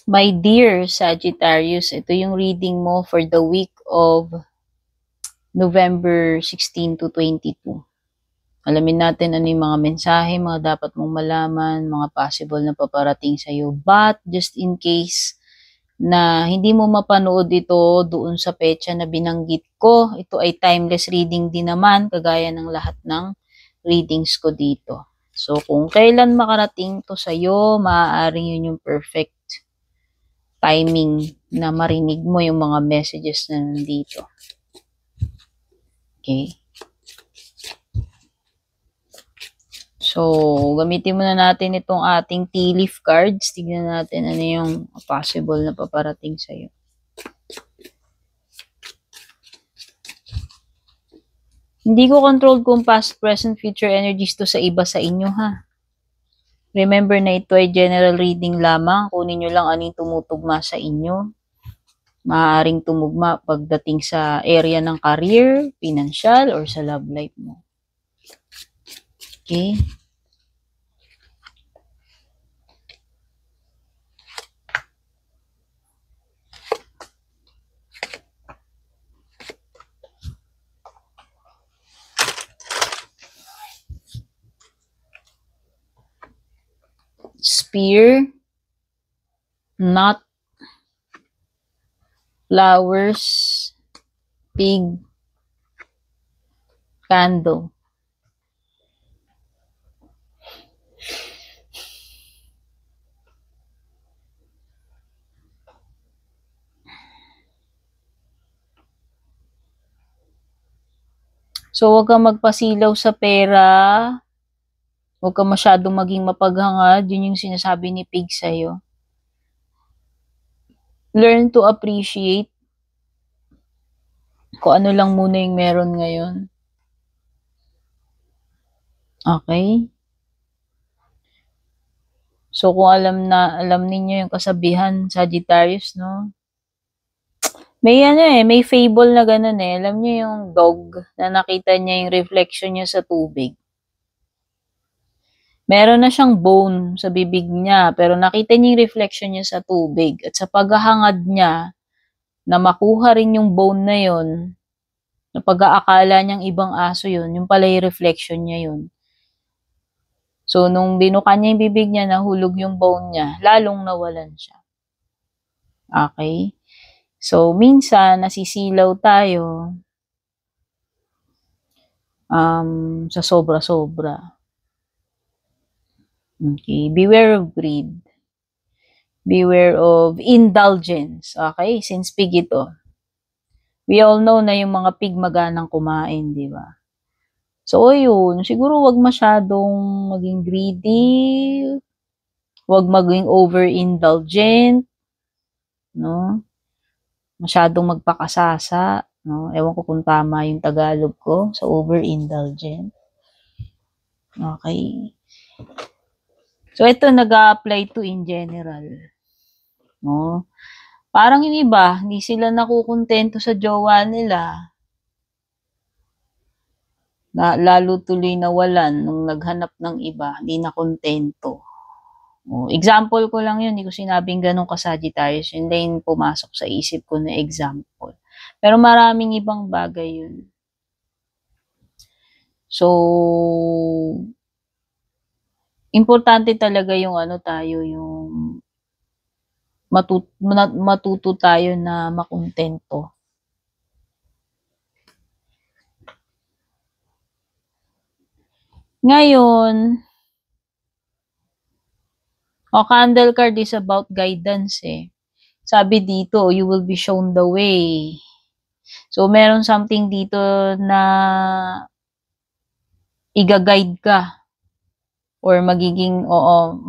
My dear Sagittarius, ito yung reading mo for the week of November 16 to 22. Alamin natin ano yung mga mensahe, mga dapat mong malaman, mga possible na paparating sa'yo. But just in case na hindi mo mapanood ito doon sa petsa na binanggit ko, ito ay timeless reading din naman, kagaya ng lahat ng readings ko dito. So kung kailan makarating to sa'yo, maaaring yun yung perfect timing na marinig mo yung mga messages na nandito. Okay? So, gamitin muna natin itong ating tea leaf cards. Tignan natin ano yung possible na paparating sa'yo. Hindi ko control kung past, present, future energies to sa iba sa inyo, ha? Remember na ito ay general reading lamang. Kunin nyo lang anong tumutugma sa inyo. Maaaring tumugma pagdating sa area ng career, financial, or sa love life mo. Okay? Spear, knot, flowers, pig, candle. So, huwag kang magpasilaw sa pera. Huwag kang masyadong maging mapaghangad. Yun yung sinasabi ni Pig sa'yo. Learn to appreciate kung ano lang muna yung meron ngayon. Okay? So, kung alam ninyo yung kasabihan, Sagittarius, no? May fable na ganun eh. Alam niyo yung dog na nakita niya yung reflection niya sa tubig. Meron na siyang bone sa bibig niya, pero nakita niya yung reflection niya sa tubig. At sa paghahangad niya, na makuha rin yung bone na yun, na pag-aakala niyang ibang aso yun, yung pala yung reflection niya yun. So, nung binuka niya yung bibig niya, nahulog yung bone niya, lalong nawalan siya. Okay? So, minsan, nasisilaw tayo sa sobra-sobra. Okay? Beware of greed. Beware of indulgence. Okay? Since pig ito. We all know na yung mga pig maganang kumain, di ba? So, yun. Siguro wag masyadong maging greedy. Wag maging overindulgent. No? Masyadong magpakasasa. No? Ewan ko kung tama yung Tagalog ko sa overindulgent. Okay. So, ito nag-a-apply to in general. No? Parang yung iba, hindi sila nakukontento sa jowa nila. Lalo tuloy nawalan nung naghanap ng iba, hindi na kontento. Example ko lang yun, hindi ko sinabing ganun ka Sagittarius, yun din pumasok sa isip ko na example. Pero maraming ibang bagay yun. So, importante talaga yung yung matuto tayo na makontento. Ngayon, candle card is about guidance eh. Sabi dito, you will be shown the way. So, meron something dito na iga-guide ka. Or magiging,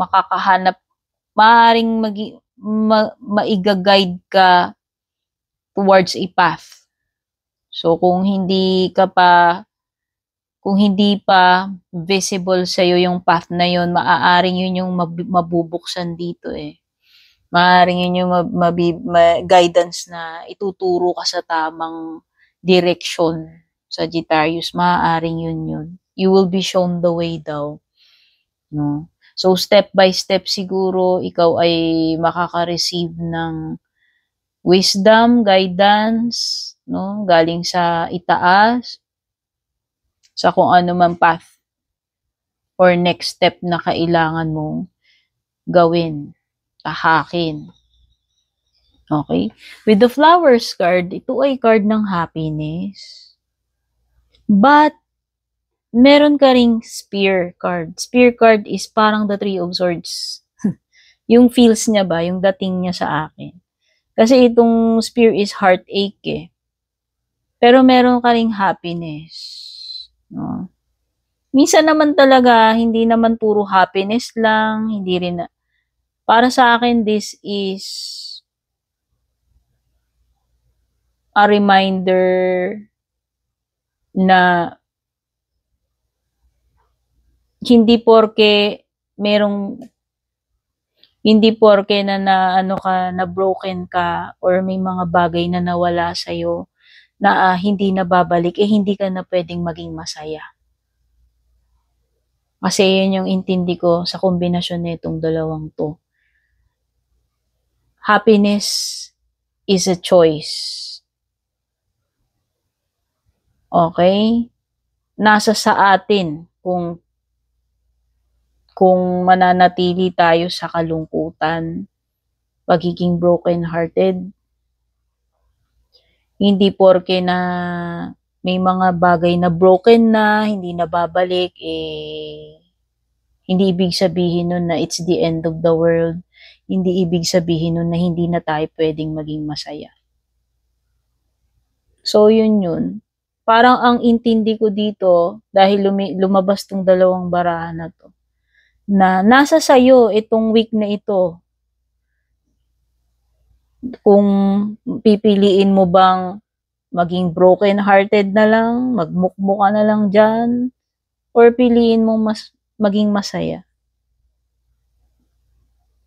makakahanap, maaaring maiga-guide ka towards a path. So, kung hindi pa visible sa'yo yung path na yun, maaaring yun yung mabubuksan dito eh. Maaaring yun yung guidance na ituturo ka sa tamang direction, Sagittarius. Maaaring yun. You will be shown the way daw. No? So, step by step siguro, ikaw ay makaka-receive ng wisdom, guidance, no? Galing sa itaas, sa kung ano man path or next step na kailangan mong gawin, tahakin. Okay? With the flowers card, ito ay card ng happiness. But, meron ka ring spear card. Spear card is parang the Three of Swords. Yung feels niya ba, yung dating niya sa akin. Kasi itong spear is heartache eh. Pero meron ka ring happiness. No? Minsan naman talaga, hindi naman puro happiness lang, hindi rin na. Para sa akin, this is a reminder na hindi porke na broken ka or may mga bagay na nawala sa na hindi na babalik, hindi ka na pwedeng maging masaya. Kasi yun yung intindi ko sa kombinasyon nitong dalawang to. Happiness is a choice. Okay? Nasa sa atin kung mananatili tayo sa kalungkutan, pagiging broken-hearted. Hindi porke na may mga bagay na broken na, hindi na babalik, hindi ibig sabihin nun na it's the end of the world. Hindi ibig sabihin nun na hindi na tayo pwedeng maging masaya. So, yun. Parang ang intindi ko dito, dahil lumabas tong dalawang barahan na to, na nasa sayo itong week na ito. Kung pipiliin mo bang maging broken-hearted na lang, magmukmo ka na lang dyan, or piliin mo maging masaya.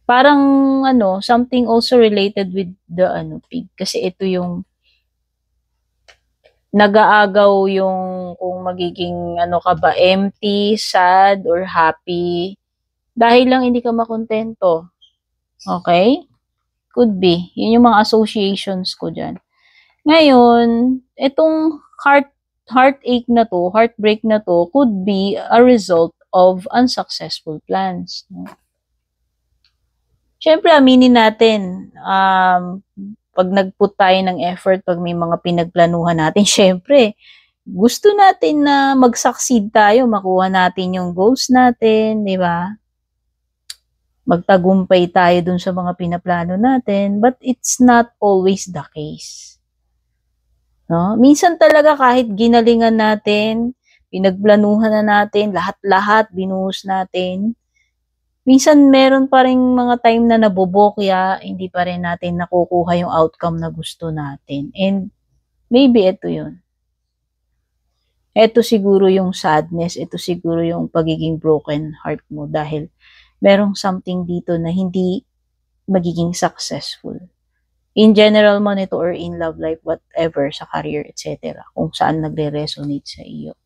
Parang something also related with the pig. Kasi ito yung nag-aagaw yung kung magiging ka ba, empty, sad, or happy. Dahil lang hindi ka makontento. Okay? Could be. Yun yung mga associations ko dyan. Ngayon, itong heartache na to, heartbreak na to, could be a result of unsuccessful plans. Siyempre, aminin natin, pag nag-put tayo ng effort, pag may mga pinagplanuhan natin, siyempre, gusto natin na mag-succeed tayo, makuha natin yung goals natin, di ba? Magtagumpay tayo dun sa mga pinaplano natin, but it's not always the case. No? Minsan talaga kahit ginalingan natin, pinagplanuhan na natin, lahat-lahat binuhos natin, minsan meron pa rin mga time na nabobokya, hindi pa rin natin nakukuha yung outcome na gusto natin. And maybe ito yun. Ito siguro yung sadness, ito siguro yung pagiging broken heart mo dahil merong something dito na hindi magiging successful. In general man ito or in love life, whatever, sa career, etc. Kung saan nagre-resonate sa iyo.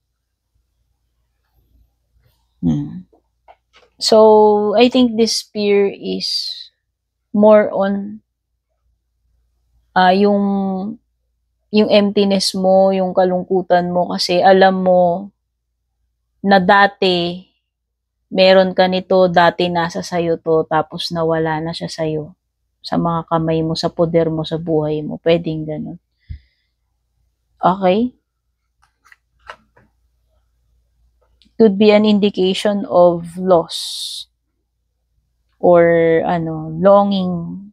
So, I think this fear is more on yung emptiness mo, yung kalungkutan mo kasi alam mo na dati meron ka nito, dati nasa sayo to, tapos nawala na siya sayo. Sa mga kamay mo, sa poder mo, sa buhay mo. Pwedeng ganun. Okay? Could be an indication of loss. Or, longing.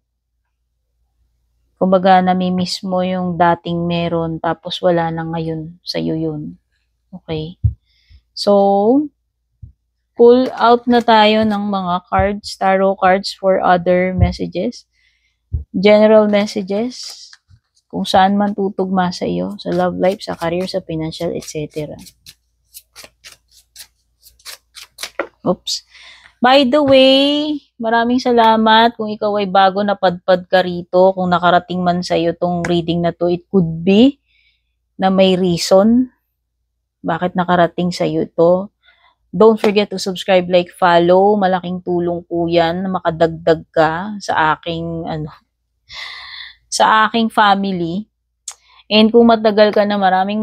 Kumbaga, namimiss mo yung dating meron, tapos wala na ngayon sa'yo yun. Okay? So, pull out na tayo ng mga cards, tarot cards for other messages. General messages, kung saan man tutugma sa iyo, sa love life, sa career, sa financial, etc. Oops. By the way, maraming salamat kung ikaw ay bago napadpad ka rito, kung nakarating man sa iyo tong reading na to, it could be na may reason bakit nakarating sa iyo to. Don't forget to subscribe, like, follow. Malaking tulong po yan na makadagdag ka sa aking, sa aking family. And kung matagal ka na, maraming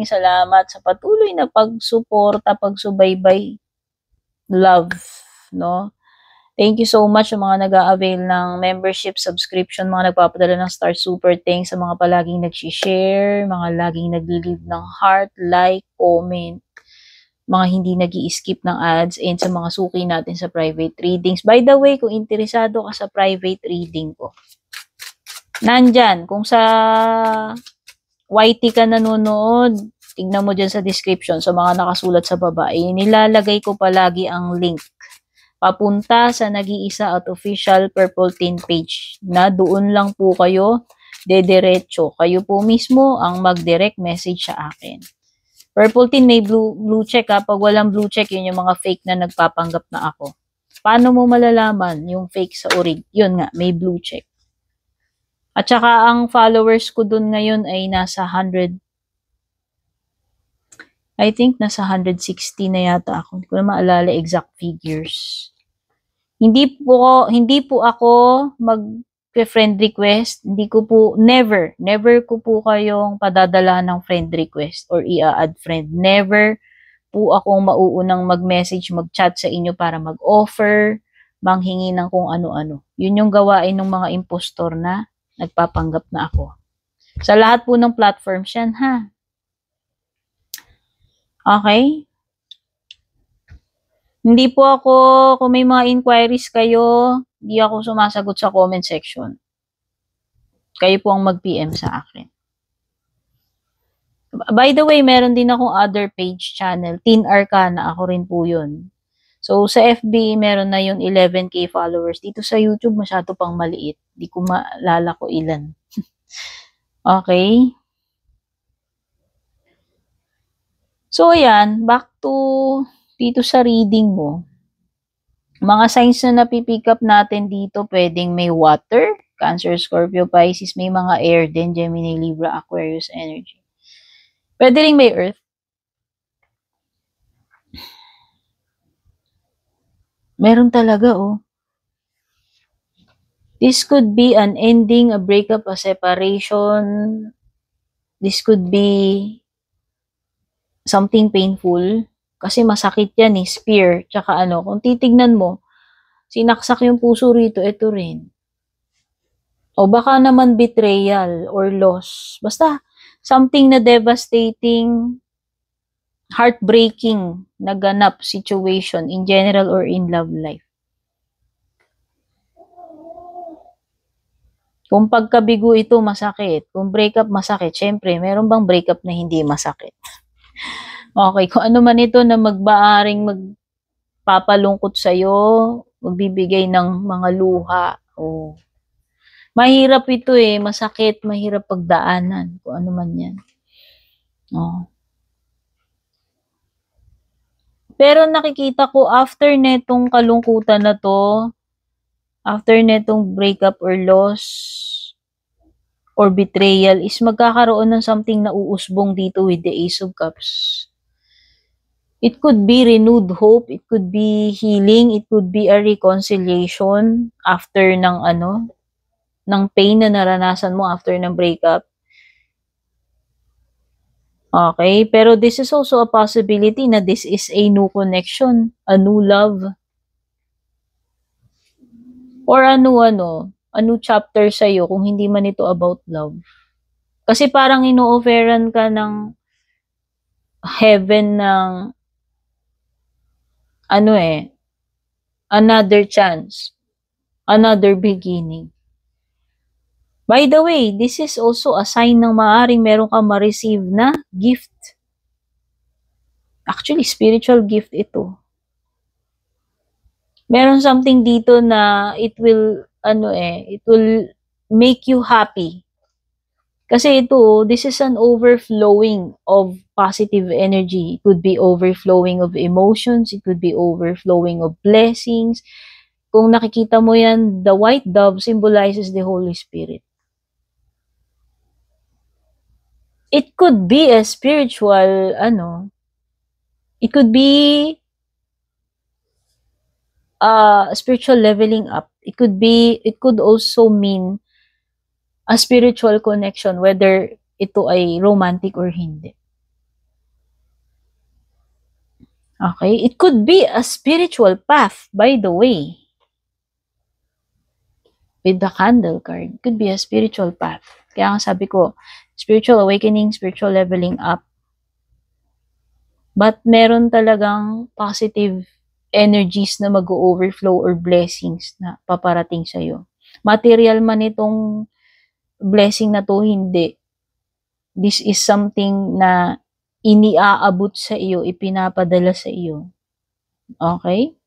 salamat sa patuloy na pagsuporta, pagsubaybay, love, no? Thank you so much sa mga nag-a-avail ng membership, subscription, mga nagpapadala ng Star Super Thanks, sa mga palaging nag-share, mga laging nag-leave ng heart, like, comment, mga hindi nag-i-skip ng ads, and sa mga suki natin sa private readings. By the way, kung interesado ka sa private reading ko, nandyan, kung sa YT ka nanonood, tignan mo dyan sa description, sa mga nakasulat sa baba, nilalagay ko palagi ang link papunta sa nag-iisa at official Purple Team page na doon lang po kayo dediretso. Kayo po mismo ang mag-direct message sa akin. Purple Team may blue check ha. Pag walang blue check, yun yung mga fake na nagpapanggap na ako. Paano mo malalaman yung fake sa orig? Yun nga, may blue check. At saka ang followers ko doon ngayon ay nasa 100, I think nasa 160 na yata ako. Hindi ko na maalala exact figures. Hindi po ako mag-friend request. Hindi ko po, never ko po kayong padadala ng friend request or i-add friend. Never po akong mauunang mag-message, mag-chat sa inyo para mag-offer, manghingi ng kung ano-ano. Yun yung gawain ng mga impostor na nagpapanggap na ako. Sa lahat po ng platforms yan, ha? Okay? Hindi po ako, kung may mga inquiries kayo, hindi ako sumasagot sa comment section. Kayo po ang mag-PM sa akin. By the way, meron din akong other page channel, Teen Arcana, ako rin po yun. So, sa FB, meron na yun 11K followers. Dito sa YouTube, masyado pang maliit. Hindi ko maalala ko ilan. Okay? So, ayan, back to dito sa reading mo. Mga signs na napipick up natin dito, pwedeng may water, Cancer, Scorpio, Pisces, may mga air din, Gemini, Libra, Aquarius energy. Pwede rin may earth. Meron talaga, oh. This could be an ending, a breakup, a separation. This could be something painful. Kasi masakit yan, spear. Tsaka kung titignan mo, sinaksak yung puso rito, ito rin. O baka naman betrayal or loss. Basta, something na devastating, heartbreaking, naganap situation in general or in love life. Kung pagkabigo ito, masakit. Kung breakup, masakit. Siyempre, meron bang breakup na hindi masakit? Okay, kung ano man ito na magbaaring magpapalungkot sa'yo, magbibigay ng mga luha. Oh. Mahirap ito masakit, mahirap pagdaanan, kung ano man yan. Oh. Pero nakikita ko, after netong kalungkutan na to, after netong breakup or loss, or betrayal, is magkakaroon ng something na uusbong dito with the Ace of Cups. It could be renewed hope, it could be healing, it could be a reconciliation after ng ng pain na naranasan mo after ng breakup. Okay, pero this is also a possibility na this is a new connection, a new love. Or a new chapter sa'yo kung hindi man ito about love. Kasi parang ino-offeran ka ng heaven ng another chance, another beginning. By the way, this is also a sign ng maaring meron kang ma-receive na gift. Actually, spiritual gift ito. Meron something dito na it will make you happy. Kasi ito, this is an overflowing of positive energy. It could be overflowing of emotions. It could be overflowing of blessings. Kung nakikita mo yan, the white dove symbolizes the Holy Spirit. It could be a spiritual, it could be spiritual leveling up. It could also mean a spiritual connection, whether ito ay romantic or hindi. Okay? It could be a spiritual path, by the way. With the candle card, it could be a spiritual path. Kaya nga sabi ko, spiritual awakening, spiritual leveling up. But meron talagang positive energies na mag-overflow or blessings na paparating sa'yo. Material man itong blessing na to, hindi. This is something na iniaabot sa iyo, ipinapadala sa iyo. Okay?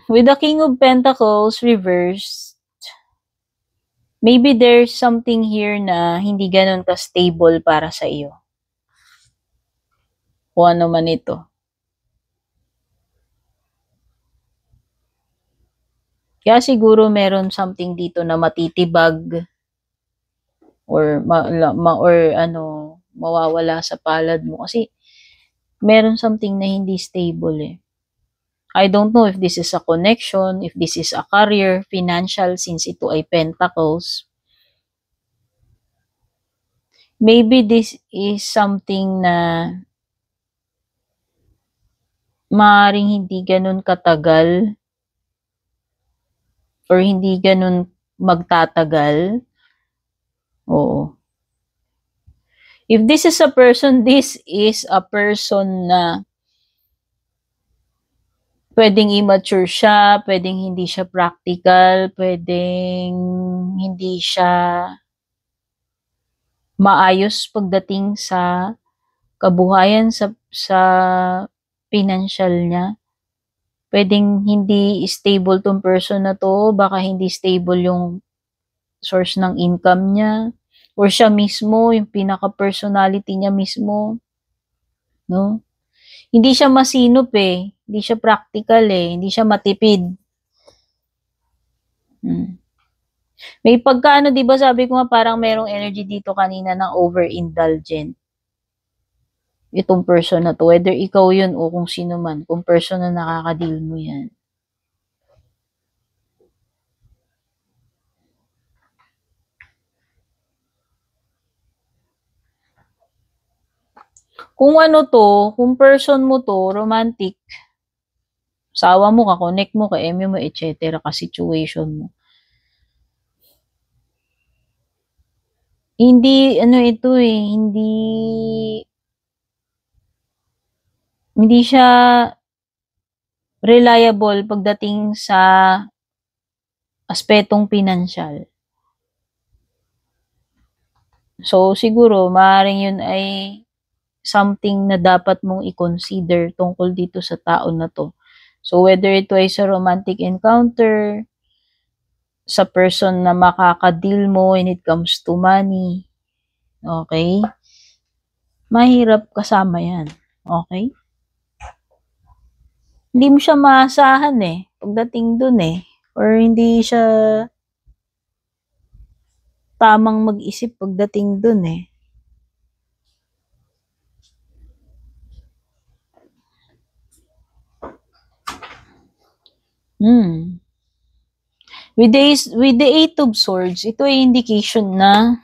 With the King of Pentacles reversed, maybe there's something here na hindi ganun ka-stable para sa iyo. O ano man ito. Kaya siguro meron something dito na matitibag or mawawala sa palad mo kasi meron something na hindi stable eh. I don't know if this is a connection, if this is a career, financial, since ito ay pentacles. Maybe this is something na maaaring hindi ganun katagal or hindi ganun magtatagal. Oo. If this is a person na pwedeng immature siya, pwedeng hindi siya practical, pwedeng hindi siya maayos pagdating sa kabuhayan, sa financial niya. Pwedeng hindi stable tong person na to, baka hindi stable yung source ng income niya, or siya mismo, yung pinaka-personality niya mismo, no? Hindi siya masinop eh. Hindi siya practical eh. Hindi siya matipid. May pagkaano, di ba sabi ko nga parang merong energy dito kanina ng overindulgent. Itong person na to. Whether ikaw yun o kung sino man. Kung person na nakaka-deal mo yan. Kung ano to, kung person mo to, romantic, sawa mo, ka-connect mo, ka-eme mo, etc. ka-situation mo. Hindi, ano ito eh, hindi siya reliable pagdating sa aspetong pinansyal. So, siguro, maaaring yun ay something na dapat mong i-consider tungkol dito sa tao na to. So, whether ito ay sa romantic encounter, sa person na makaka-deal mo when it comes to money, okay? Mahirap kasama yan, okay? Hindi mo siya maasahan eh, pagdating dun eh. Or hindi siya tamang mag-isip pagdating dun eh. With the Eight of Swords, ito ay indication na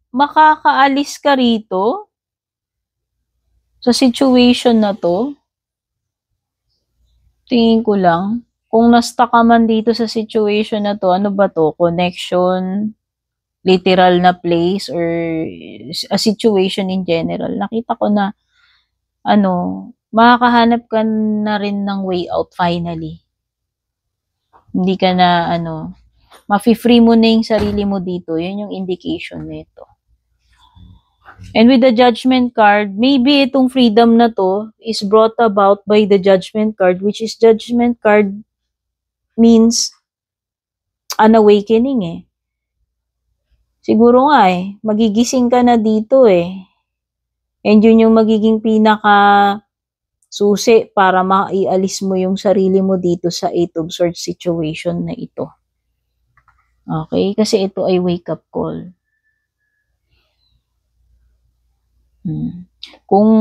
makakaalis ka rito sa situation na to. Tingin ko lang. Kung na-stuck ka man dito sa situation na to, ano ba to? Connection, literal na place, or a situation in general. Nakita ko na, makakahanap ka na rin ng way out finally. Hindi ka na, mafi-free mo na yung sarili mo dito. Yun yung indication nito. And with the Judgment card, maybe itong freedom na to is brought about by the Judgment card, which is Judgment card means an awakening eh. Siguro nga eh, magigising ka na dito eh. And yun yung magiging pinaka susi para maialis mo yung sarili mo dito sa 8 of Swords situation na ito. Okay? Kasi ito ay wake-up call. Kung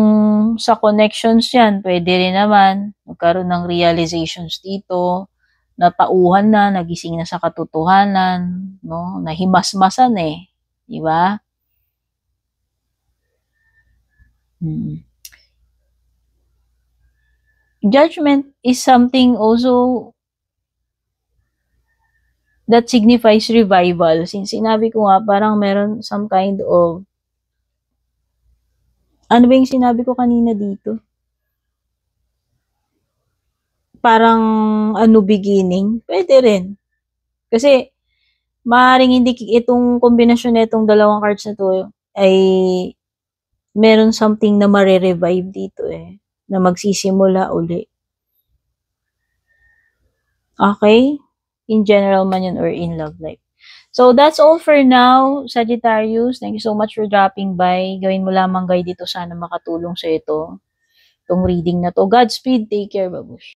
sa connections yan, pwede rin naman magkaroon ng realizations dito, natauhan na, nagising na sa katotohanan, no? Nahimasmasan eh. Di ba? Judgment is something also that signifies revival. Since sinabi ko nga, parang meron some kind of, ano ba yung sinabi ko kanina dito? Parang, beginning. Pwede rin. Kasi, maaaring hindi itong kombinasyon na itong dalawang cards na to ay meron something na mare-revive dito eh. Na magsisimula uli. Okay? In general man yun or in love life. So, that's all for now, Sagittarius. Thank you so much for dropping by. Gawin mo lamang guide dito. Sana makatulong sa ito. Itong reading na to. Godspeed. Take care, babush.